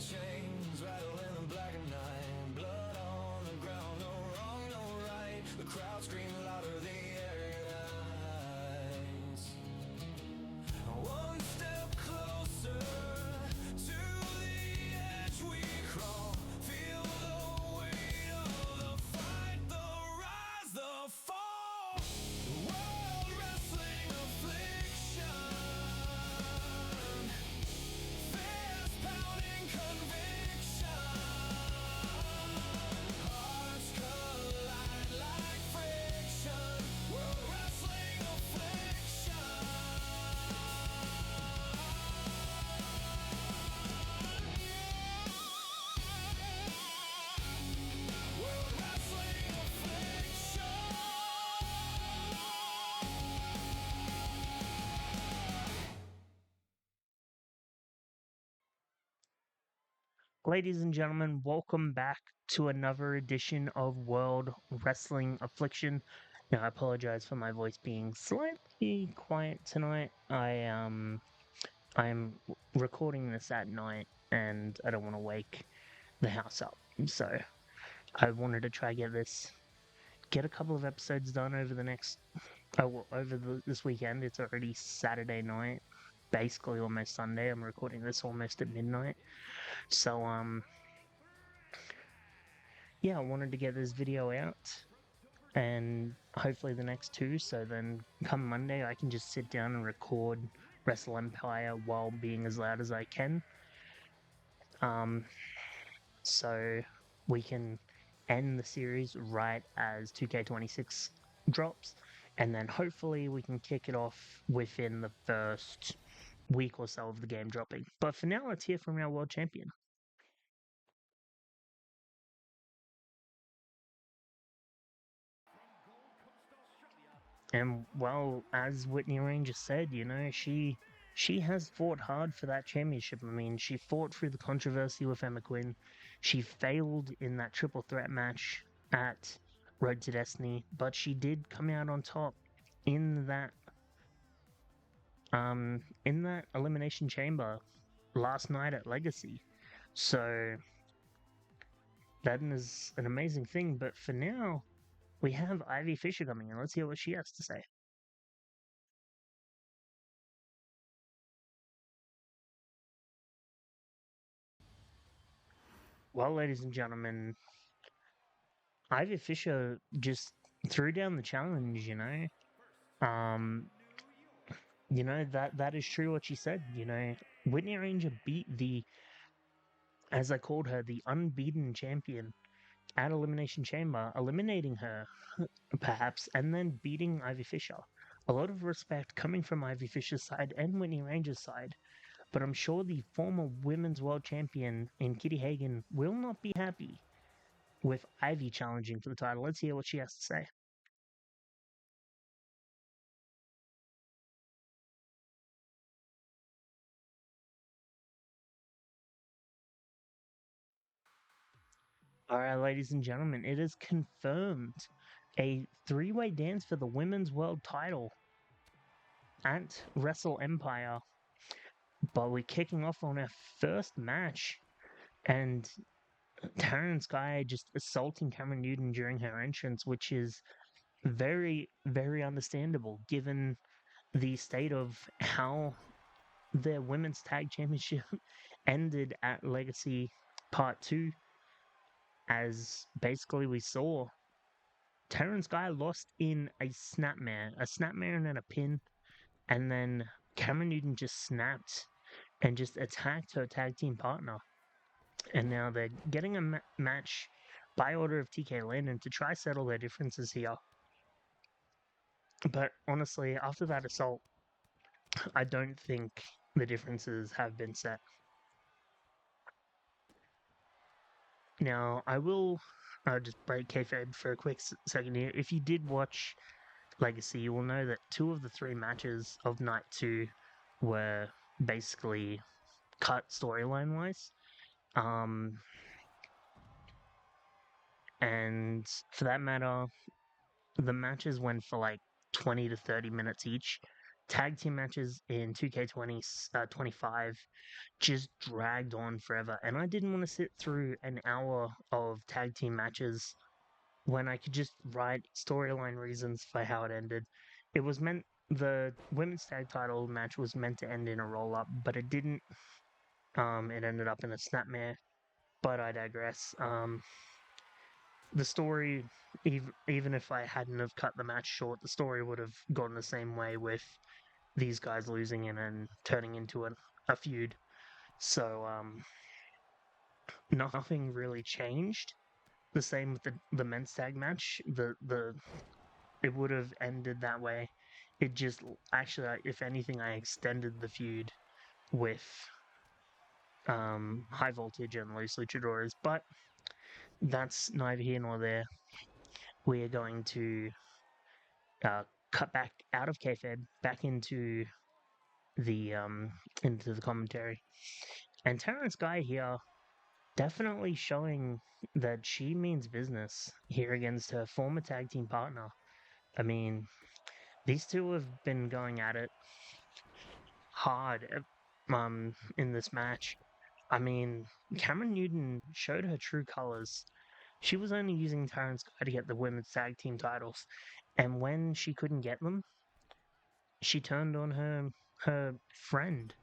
chains rattle in the black of night. Blood on the ground, no wrong, no right. The crowd scream louder, the air unites. One step closer to the edge we crawl. Feel the weight of the fight, the rise, the fall. World Wrestling Affliction. Fist pounding conviction. Hearts collide like friction. World Wrestling Affliction. World Wrestling Affliction. Ladies and gentlemen, welcome back to another edition of World Wrestling Affliction. Now, I apologize for my voice being slightly quiet tonight. I'm recording this at night, and I don't want to wake the house up. So, I wanted to try get a couple of episodes done over the next, this weekend. It's already Saturday night, basically almost Sunday. I'm recording this almost at midnight. So, yeah, I wanted to get this video out and hopefully the next two. So then come Monday, I can just sit down and record Wrestle Empire while being as loud as I can. So we can end the series right as 2K26 drops, and then hopefully we can kick it off within the first week or so of the game dropping. But for now, let's hear from our world champion. And well, as Whitney Rain just said, she has fought hard for that championship. I mean, she fought through the controversy with Emma Quinn. She failed in that triple threat match at Road to Destiny, but she did come out on top in that elimination chamber last night at Legacy. So that is an amazing thing. But for now, we have Ivy Fisher coming in. Let's hear what she has to say. Well, ladies and gentlemen, Ivy Fisher just threw down the challenge. Um, that is true what she said. Whitney Ranger beat as I called her, the unbeaten champion at Elimination Chamber, eliminating her, perhaps, and then beating Ivy Fisher. A lot of respect coming from Ivy Fisher's side and Whitney Ranger's side, but I'm sure the former women's world champion in Kitty Hagen will not be happy with Ivy challenging for the title. Let's hear what she has to say. All right, ladies and gentlemen, it is confirmed a three-way dance for the women's world title at Wrestle Empire. But we're kicking off on our first match, and Taryn Sky just assaulting Cameron Newton during her entrance, which is very, very understandable given the state of how their women's tag championship ended at Legacy Part 2, as basically we saw Terrence Guy lost in a snapmare and then a pin, and then Cameron Newton just snapped and just attacked her tag team partner. And now they're getting a match by order of TK Landon to try settle their differences here. But honestly, after that assault, I don't think the differences have been set. Now, I'll just break kayfabe for a quick second here. If you did watch Legacy, you will know that 2 of the 3 matches of Night 2 were basically cut storyline-wise. And for that matter, the matches went for like 20 to 30 minutes each, tag team matches in 2K25 just dragged on forever, and I didn't want to sit through an hour of tag team matches when I could just write storyline reasons for how it ended. It was meant the women's tag title match was meant to end in a roll up, but it didn't. It ended up in a snapmare. But I digress. The story, even if I hadn't have cut the match short, the story would have gone the same way with these guys losing and then turning into a feud. So nothing really changed. The same with the men's tag match. The it would have ended that way. It just actually, if anything, I extended the feud with high voltage and loose luchadores, but that's neither here nor there. We are going to uh, cut back out of kayfabe back the into the commentary, and Terrence Guy here definitely showing that she means business here against her former tag team partner. I mean, these two have been going at it hard in this match. I mean, Cameron Newton showed her true colors. She was only using Terrence Guy to get the women's tag team titles, and when she couldn't get them, she turned on her friend,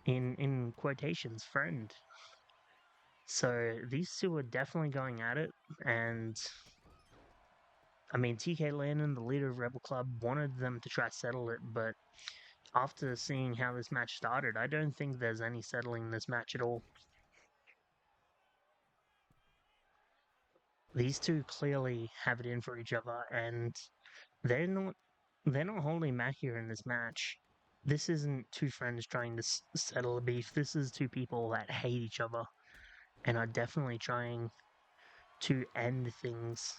in quotations, friend. So these two are definitely going at it, and I mean, TK Landon, the leader of Rebel Club, wanted them to try settle it, but after seeing how this match started, I don't think there's any settling this match at all. These two clearly have it in for each other, and they're not they're not holding back here in this match. This isn't two friends trying to settle a beef. This is two people that hate each other and are definitely trying to end things.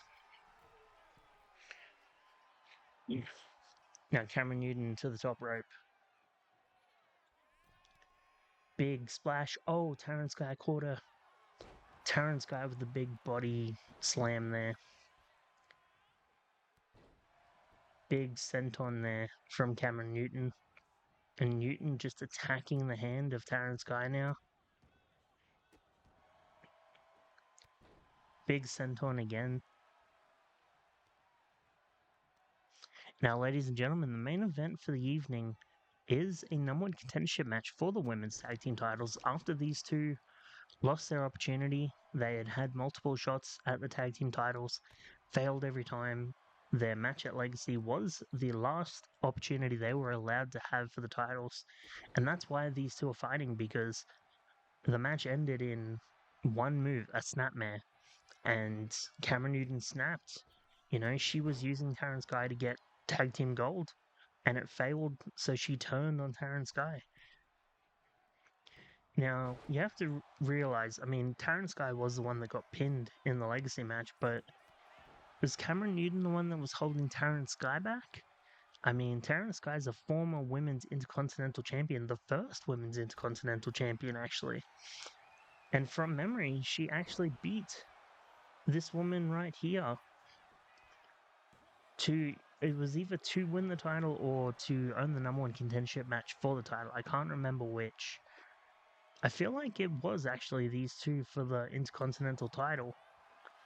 Now Cameron Newton to the top rope. Big splash. Oh, Terrence Guy caught her. Terrence Guy with the big body slam there. Big senton there from Cameron Newton. And Newton just attacking the hand of Terrence Guy now. Big senton again. Now, ladies and gentlemen, the main event for the evening is a number one contendership match for the women's tag team titles. After these two lost their opportunity, they had had multiple shots at the tag team titles, failed every time. Their match at Legacy was the last opportunity they were allowed to have for the titles, and that's why these two are fighting, because the match ended in one move, a snapmare, and Cameron Newton snapped. You know, she was using Terrence Guy to get tag team gold, and it failed, so she turned on Terrence Guy. Now, you have to realize, I mean, Terrence Guy was the one that got pinned in the Legacy match, but was Cameron Newton the one that was holding Terrence Guy back? I mean, Terrence Guy is a former women's intercontinental champion, the first women's intercontinental champion, actually. And from memory, she actually beat this woman right here it was either to win the title or to own the number one contendership match for the title. I can't remember which. I feel like it was actually these two for the Intercontinental title.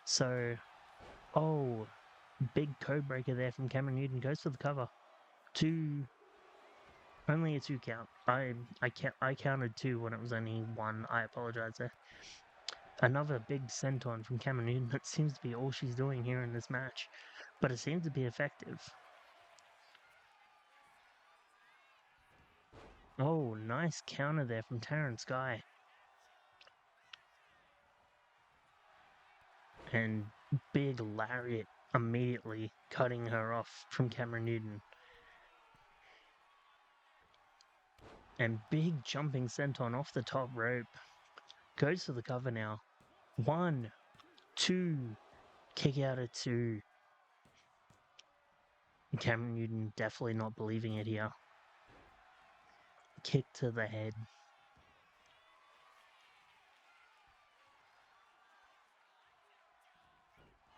So, oh, big code breaker there from Cameron Newton, goes for the cover. Only a 2 count. I counted 2 when it was only 1. I apologize there. Another big senton from Cameron Newton. That seems to be all she's doing here in this match, but it seems to be effective. Oh, nice counter there from Terrence Guy. And big lariat immediately cutting her off from Cameron Newton. And big jumping senton off the top rope. Goes for the cover now. 1, 2, kick out at 2. Cameron Newton definitely not believing it here. Kick to the head.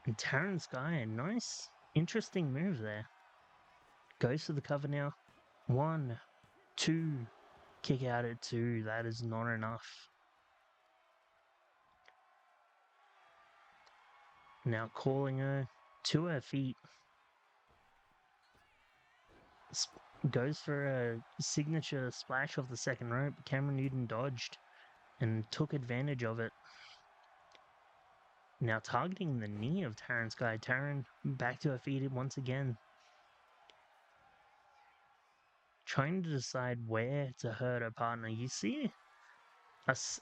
And Terrence Guy, a nice, interesting move there. Goes for the cover now. 1, 2, kick out at 2. That is not enough. Now calling her to her feet. Goes for a signature splash off the second rope. Cameron Newton dodged and took advantage of it. Now targeting the knee of Taryn Sky. Taryn back to her feet once again. Trying to decide where to hurt her partner. You see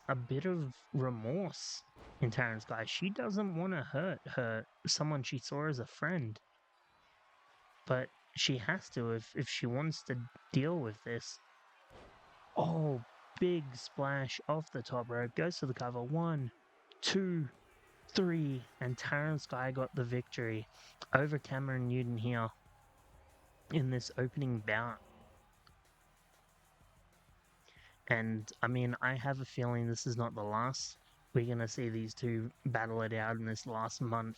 a bit of remorse in Taryn Sky. She doesn't want to hurt someone she saw as a friend. But she has to if she wants to deal with this. Oh, big splash off the top rope. Goes to the cover. 1, 2, 3. And Taryn Sky got the victory over Cameron Newton here in this opening bout. And I mean, I have a feeling this is not the last. We're going to see these two battle it out in this last month.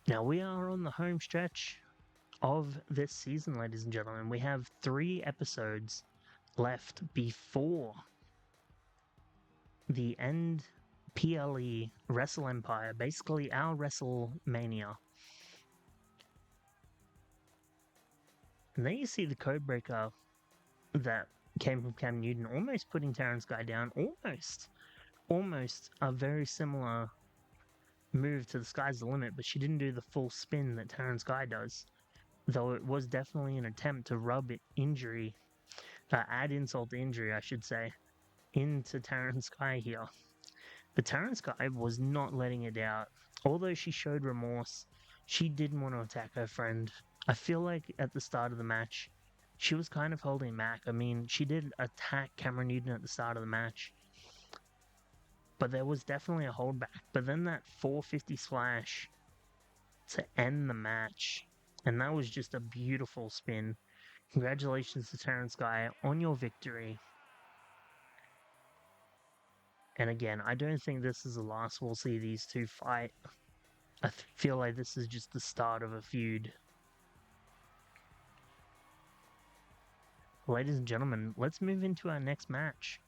Now we are on the home stretch of this season, ladies and gentlemen. We have 3 episodes left before the end PLE Wrestle Empire, basically our WrestleMania. And then you see the code breaker that came from Cam Newton, almost putting Taryn Sky down, almost a very similar move to the Sky's the Limit, but she didn't do the full spin that Taryn Sky does. Though it was definitely an attempt to rub injury, add insult to injury, I should say, into Taryn Sky here. But Taryn Sky was not letting it out. Although she showed remorse, she didn't want to attack her friend. I feel like at the start of the match, she was kind of holding back. I mean, she did attack Cameron Newton at the start of the match, but there was definitely a holdback. But then that 450 slash to end the match, and that was just a beautiful spin. Congratulations to Taryn Sky on your victory. And again, I don't think this is the last we'll see these two fight. I feel like this is just the start of a feud. Ladies and gentlemen, let's move into our next match.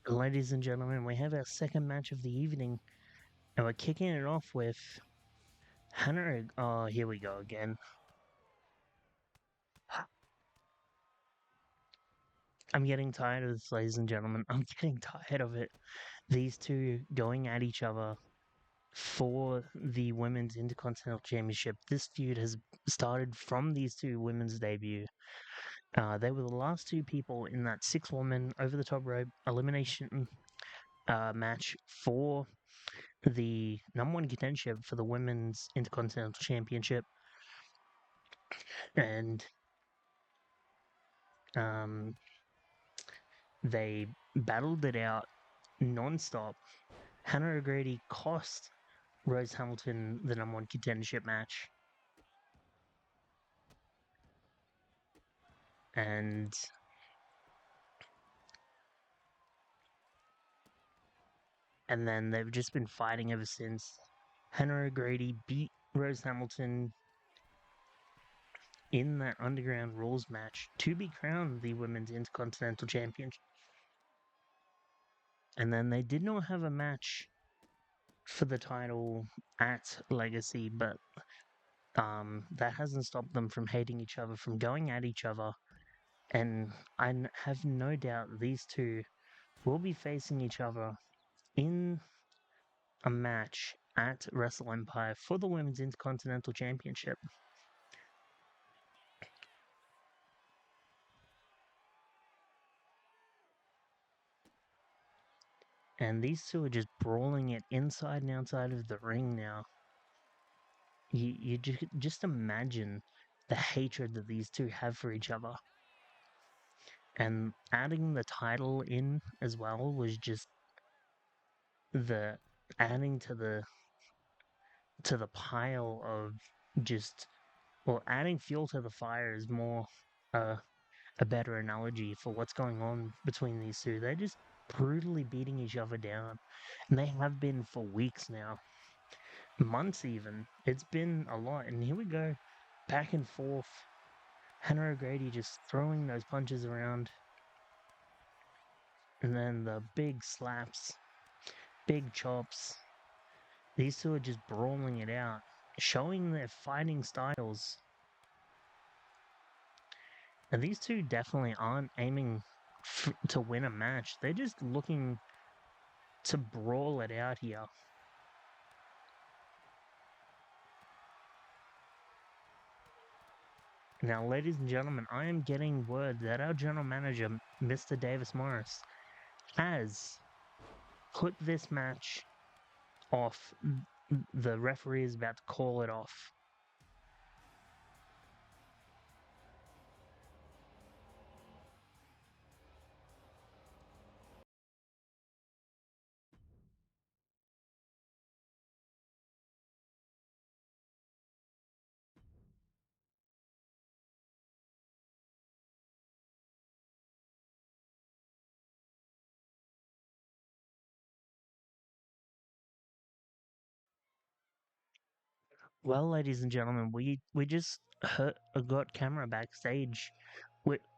Ladies and gentlemen, we have our second match of the evening, and we're kicking it off with Hannah. Oh, here we go again. I'm getting tired of this, ladies and gentlemen. I'm getting tired of it. These two going at each other for the Women's Intercontinental Championship. This feud has started from these two women's debut. They were the last two people in that 6-woman over-the-top rope elimination match for the number 1 contendership for the Women's Intercontinental Championship. And they battled it out non-stop. Hannah O'Grady cost Rose Hamilton the number 1 contendership match. And then they've just been fighting ever since. Hannah O'Grady beat Rose Hamilton in that Underground Rules match to be crowned the Women's Intercontinental Champion. And then they did not have a match for the title at Legacy, but that hasn't stopped them from hating each other, from going at each other. And I have no doubt these two will be facing each other in a match at Wrestle Empire for the Women's Intercontinental Championship. And these two are just brawling it inside and outside of the ring now. You just imagine the hatred that these two have for each other. And adding the title in as well was just adding to the pile of just, well, adding fuel to the fire is more a better analogy for what's going on between these two. brutally beating each other down. And they have been for weeks now, months even. It's been a lot. And here we go, back and forth. Hannah O'Grady just throwing those punches around. And then the big slaps, big chops. These two are just brawling it out, showing their fighting styles. And these two definitely aren't aiming to win a match. They're just looking to brawl it out here. Now, ladies and gentlemen, I am getting word that our general manager, Mr. Davis Morris, has put this match off. The referee is about to call it off. Well, ladies and gentlemen, we just got camera backstage.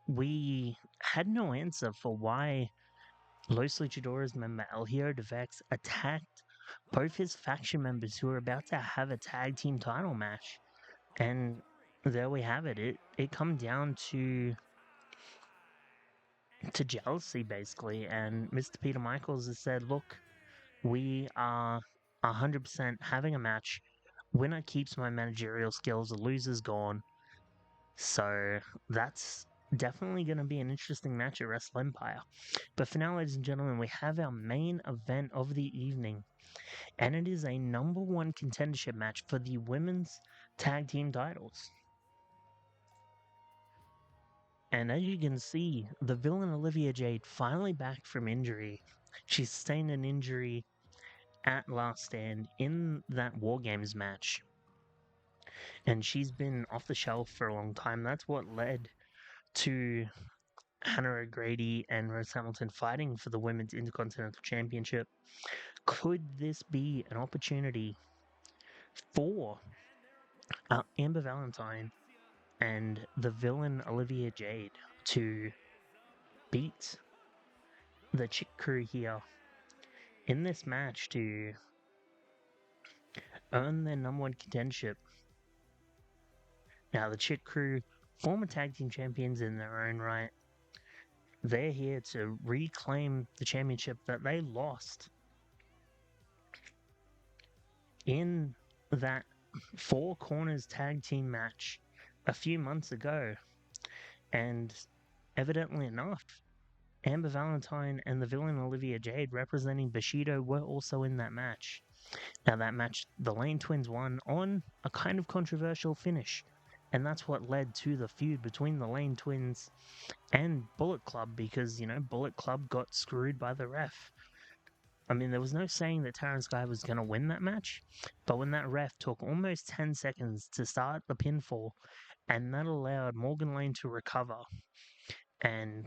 We had no answer for why Los Luchadores member El Hero de Vex attacked both his faction members who were about to have a tag team title match. And there we have it. It come down to jealousy basically. And Mr. Peter Michaels has said, look, we are 100% having a match. Winner keeps my managerial skills, the loser's gone. So that's definitely going to be an interesting match at Wrestle Empire. But for now, ladies and gentlemen, we have our main event of the evening. And it is a number one contendership match for the women's tag team titles. And as you can see, the villain Olivia Jade finally back from injury. She sustained an injury at Last Stand in that War Games match. And she's been off the shelf for a long time. That's what led to Hannah O'Grady and Rose Hamilton fighting for the Women's Intercontinental Championship. Could this be an opportunity for Amber Valentine and the villain Olivia Jade to beat the Chick Crew here in this match to earn their number one contendership? Now, the Chick Crew, former tag team champions in their own right, they're here to reclaim the championship that they lost in that Four Corners tag team match a few months ago. And evidently enough, Amber Valentine and the villain Olivia Jade representing Bushido were also in that match. Now, that match, the Lane Twins won on a kind of controversial finish. And that's what led to the feud between the Lane Twins and Bullet Club because, Bullet Club got screwed by the ref. I mean, there was no saying that Terrence Guy was going to win that match, but when that ref took almost 10 seconds to start the pinfall, and that allowed Morgan Lane to recover and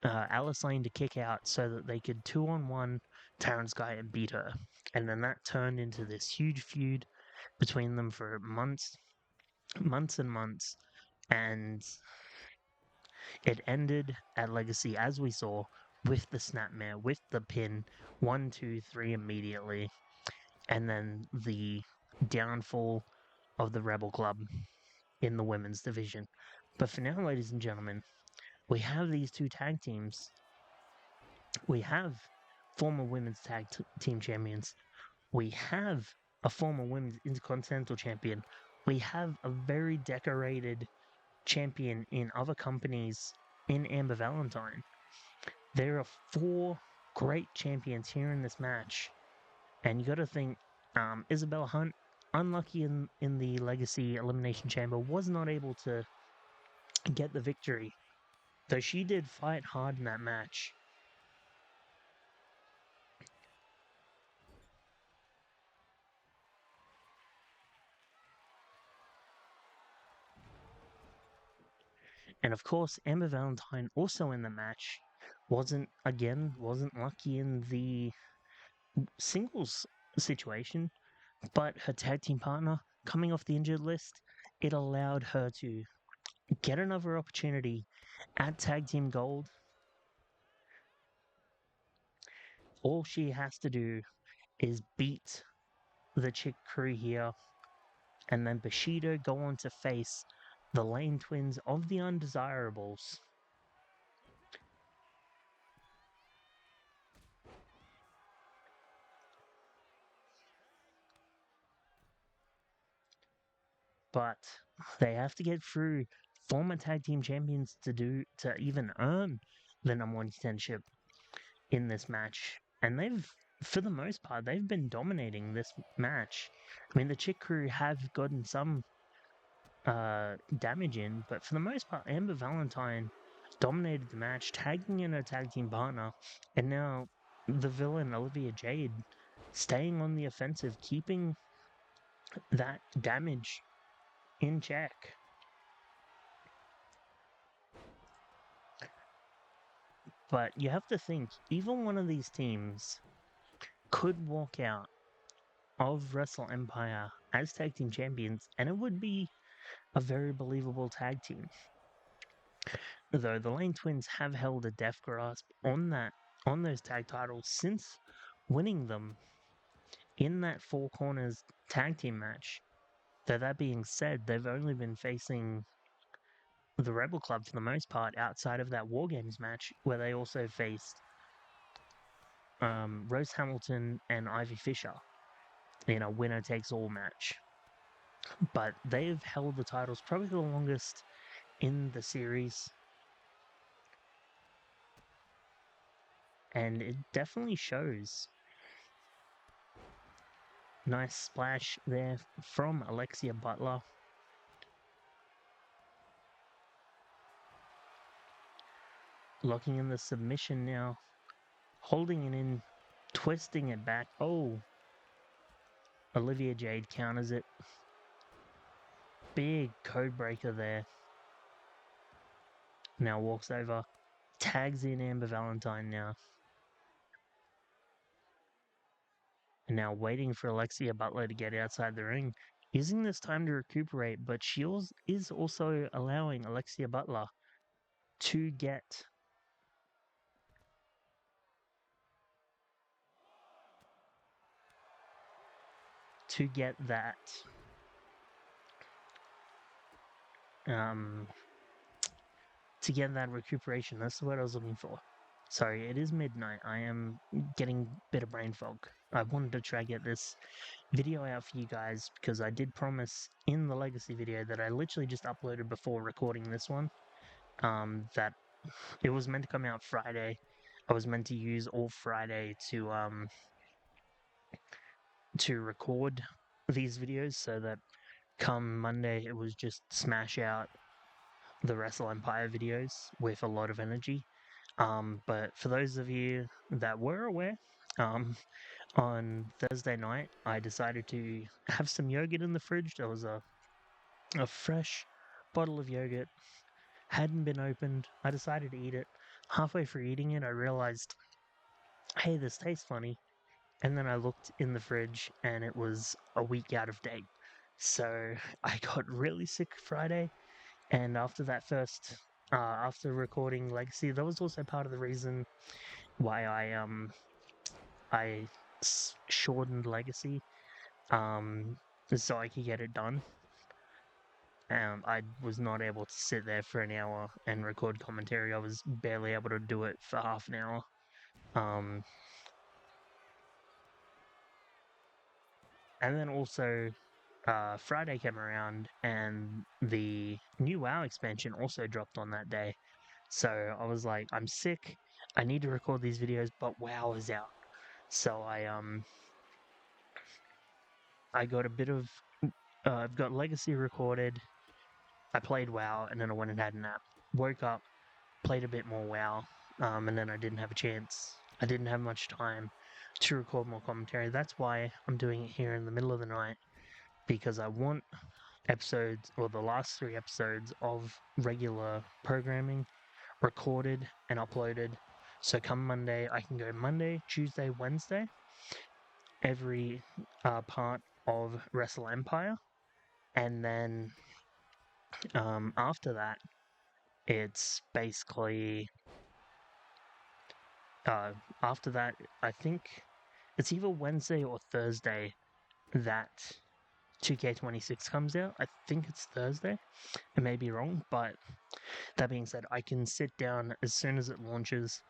Alice Lane to kick out so that they could 2-on-1 Terrence Guy and beat her. And then that turned into this huge feud between them for months and months. And it ended at Legacy, as we saw, with the snapmare, with the pin, 1, 2, 3 immediately. And then the downfall of the Rebel Club in the women's division. But for now, ladies and gentlemen, we have these two tag teams. We have former women's tag team champions. We have a former women's intercontinental champion. We have a very decorated champion in other companies in Amber Valentine. There are 4 great champions here in this match. And you got to think, Isabella Hunt, unlucky in the Legacy Elimination Chamber, was not able to get the victory. Though she did fight hard in that match. And of course, Amber Valentine also in the match wasn't lucky in the singles situation, but her tag team partner coming off the injured list, it allowed her to get another opportunity at tag team gold. All she has to do is beat the Chick Crew here, and then Bushido go on to face the Lane Twins of the Undesirables. But they have to get through former tag team champions to even earn the number one contendership in this match. And for the most part, they've been dominating this match. I mean, the Chick Crew have gotten some damage in, but for the most part, Amber Valentine dominated the match, tagging in her tag team partner, and now the villain Olivia Jade staying on the offensive, keeping that damage in check. But you have to think, either one of these teams could walk out of Wrestle Empire as tag team champions, and it would be a very believable tag team. Though the Lane Twins have held a death grasp on those tag titles since winning them in that Four Corners tag team match. Though that being said, they've only been facing the Rebel Club for the most part outside of that War Games match where they also faced Rose Hamilton and Ivy Fisher in a winner takes all match. But they've held the titles probably the longest in the series. And it definitely shows. Nice splash there from Alexia Butler. Locking in the submission now. Holding it in, twisting it back. Oh, Olivia Jade counters it. Big code breaker there. Now walks over, tags in Amber Valentine now. And now waiting for Alexia Butler to get outside the ring. Using this time to recuperate, but she is also allowing Alexia Butler to get that recuperation. That's the word I was looking for. Sorry, it is midnight. I am getting a bit of brain fog. I wanted to try to get this video out for you guys because I did promise in the Legacy video that I literally just uploaded before recording this one, that it was meant to come out Friday. I was meant to use all Friday to record these videos so that come Monday it was just smash out the Wrestle Empire videos with a lot of energy. But for those of you that were aware, on Thursday night I decided to have some yogurt in the fridge. There was a fresh bottle of yogurt, hadn't been opened. I decided to eat it. Halfway through eating it, I realized, hey, this tastes funny. And then I looked in the fridge and it was a week out of date. So I got really sick Friday. And after that after recording Legacy, that was also part of the reason why I shortened Legacy, so I could get it done. I was not able to sit there for an hour and record commentary. I was barely able to do it for half an hour. And then also, Friday came around and the new WoW expansion also dropped on that day. So I was like, I'm sick. I need to record these videos, but WoW is out. So I got a bit of, I've got Legacy recorded. I played WoW and then I went and had a nap. Woke up, played a bit more WoW, and then I didn't have a chance. I didn't have much time to record more commentary. That's why I'm doing it here in the middle of the night, because I want episodes, or the last 3 episodes of regular programming, recorded and uploaded So come Monday, I can go Monday, Tuesday, Wednesday, every part of Wrestle Empire, and then after that, it's basically after that, I think it's either Wednesday or Thursday that 2K26 comes out. I think it's Thursday. I may be wrong, but that being said, I can sit down as soon as it launches.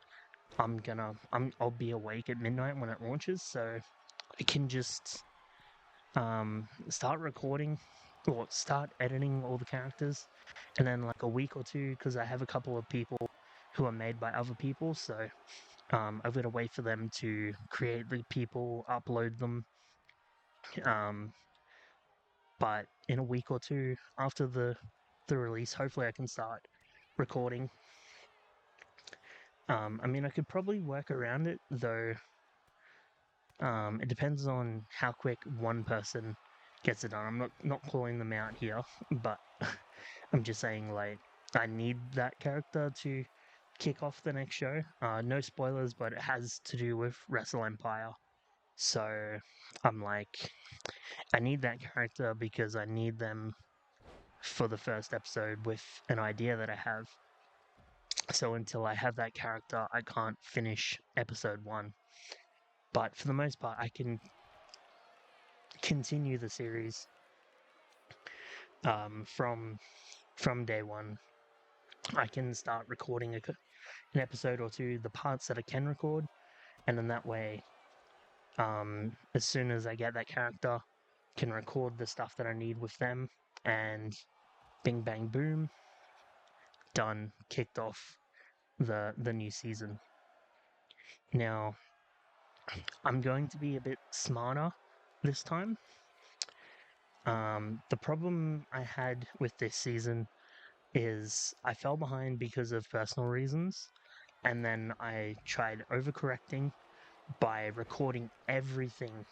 I'll be awake at midnight when it launches, so I can just start recording or start editing all the characters, and then like a week or two, because I have a couple of people who are made by other people, so I've got to wait for them to create the people, upload them. But in a week or two after the release, hopefully I can start recording. I mean, I could probably work around it, though. It depends on how quick one person gets it done. I'm not calling them out here, but I'm just saying, like, I need that character to kick off the next show. No spoilers, but it has to do with Wrestle Empire. So I'm like, I need that character because I need them for the first episode with an idea that I have. So until I have that character, I can't finish episode 1. But for the most part, I can continue the series from day 1. I can start recording an episode or two, the parts that I can record, and then that way, as soon as I get that character, can record the stuff that I need with them, and bing bang boom, done, kicked off the new season. Now, I'm going to be a bit smarter this time. The problem I had with this season is I fell behind because of personal reasons, and then I tried overcorrecting by recording everything.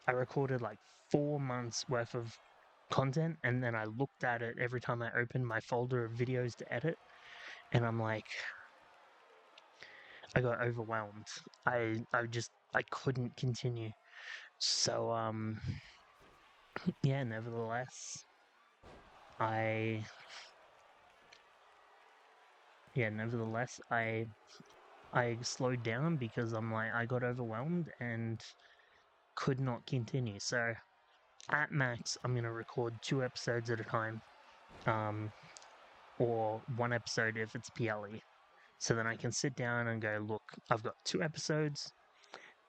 I recorded like 4 months worth of content, and then I looked at it every time I opened my folder of videos to edit, and I'm like, I got overwhelmed. I couldn't continue. So yeah, I nevertheless I slowed down because I'm like I got overwhelmed and could not continue. So at max, I'm gonna record 2 episodes at a time, or 1 episode if it's PLE. So then I can sit down and go, look, I've got 2 episodes,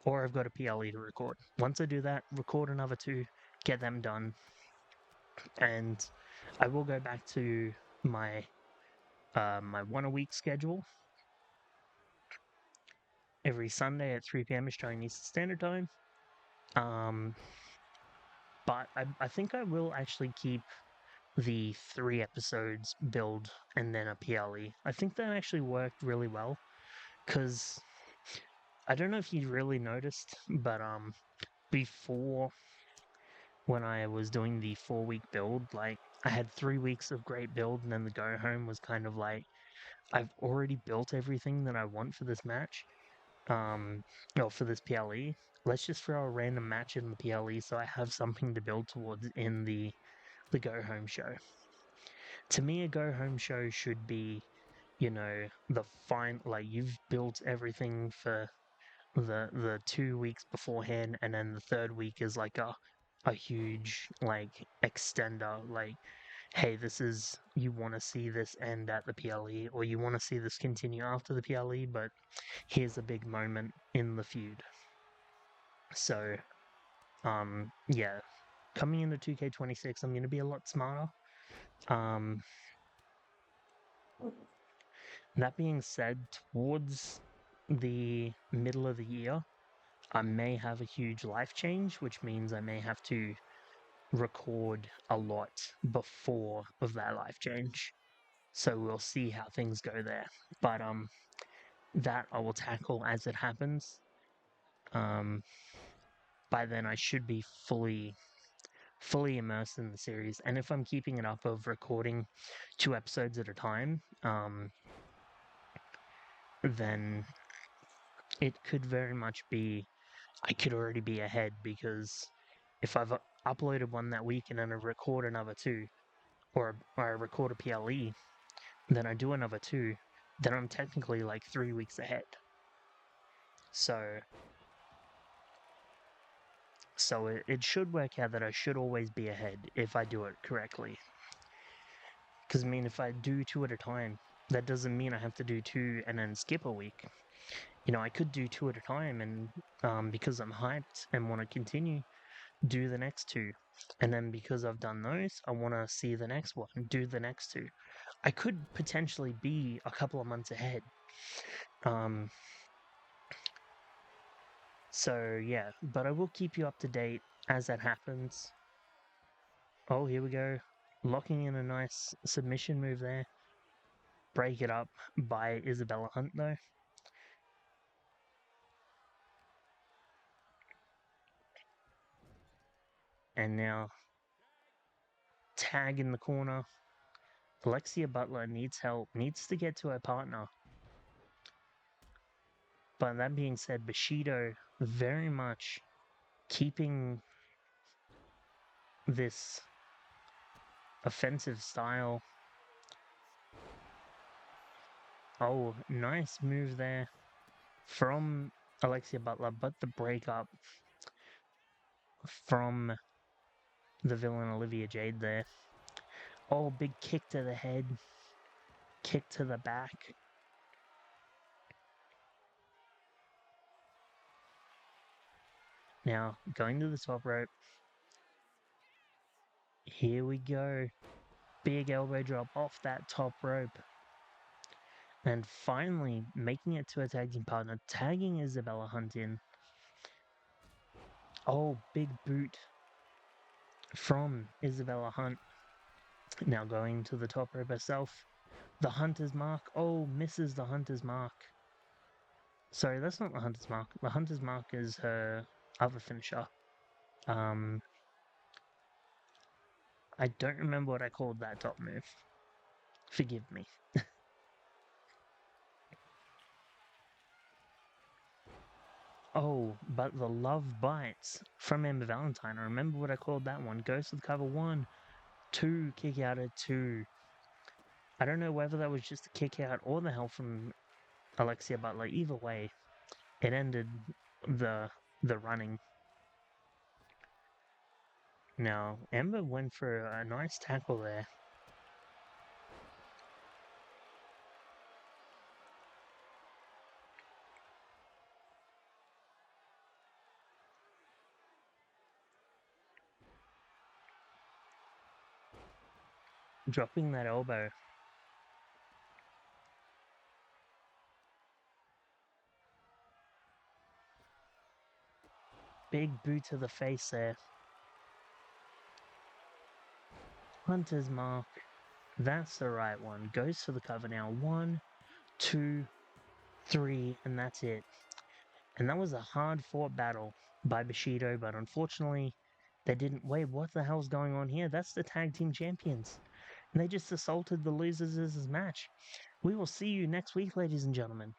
or I've got a PLE to record. Once I do that, record another 2, get them done, and I will go back to my my 1 a week schedule every Sunday at 3 p.m. Australian Eastern Standard Time. But I think I will actually keep the 3 episodes build and then a PLE. I think that actually worked really well, because I don't know if you really noticed, but before, when I was doing the 4-week build, like I had 3 weeks of great build, and then the go home was kind of like I've already built everything that I want for this match. No, for this PLE. Let's just throw a random match in the PLE so I have something to build towards in the go home show. To me, a go home show should be, the fine, like you've built everything for the 2 weeks beforehand, and then the third week is like a huge like extender, like, hey, you want to see this end at the PLE, or you want to see this continue after the PLE, but here's a big moment in the feud. So yeah, coming into 2K26, I'm going to be a lot smarter. That being said, towards the middle of the year, I may have a huge life change, which means I may have to record a lot before of that life change. So we'll see how things go there. But that I will tackle as it happens. By then I should be fully immersed in the series, and if I'm keeping it up of recording 2 episodes at a time, then it could very much be I could already be ahead because if I've uploaded one that week and then I record another two, or I record a PLE, then I do another two, then I'm technically like 3 weeks ahead. So it should work out that I should always be ahead if I do it correctly. Because I mean, if I do two at a time, that doesn't mean I have to do two and then skip a week. You know, I could do two at a time and because I'm hyped and want to continue, do the next two. And then because I've done those, I want to see the next one, do the next two. I could potentially be a couple of months ahead. So yeah, but I will keep you up to date as that happens. Oh, here we go. Locking in a nice submission move there. Break it up by Isabella Hunt though. And now tag in the corner. Alexia Butler needs help, needs to get to her partner. But that being said, Bushido very much keeping this offensive style. Oh, nice move there from Alexia Butler, but the breakup from the villain Olivia Jade there. Oh, big kick to the head, kick to the back. Now, going to the top rope. Here we go. Big elbow drop off that top rope. And finally making it to a tag team partner, tagging Isabella Hunt in. Oh, big boot from Isabella Hunt. Now going to the top rope herself. The Hunter's Mark. Oh, misses the Hunter's Mark. Sorry, that's not the Hunter's Mark. The Hunter's Mark is her other finisher. I don't remember what I called that top move. Forgive me. Oh, but the Love Bites from Amber Valentine. I remember what I called that one. Goes to the cover 1, 2, kick out at 2. I don't know whether that was just a kick out or the help from Alexia Butler. Either way, it ended the running. Now, Amber went for a nice tackle there. Dropping that elbow. Big boot to the face there. Hunter's Mark. That's the right one. Goes to the cover now. 1, 2, 3, and that's it. And that was a hard-fought battle by Bushido, but unfortunately, they didn't. Wait, what the hell's going on here? That's the tag team champions. And they just assaulted the losers' match. We will see you next week, ladies and gentlemen.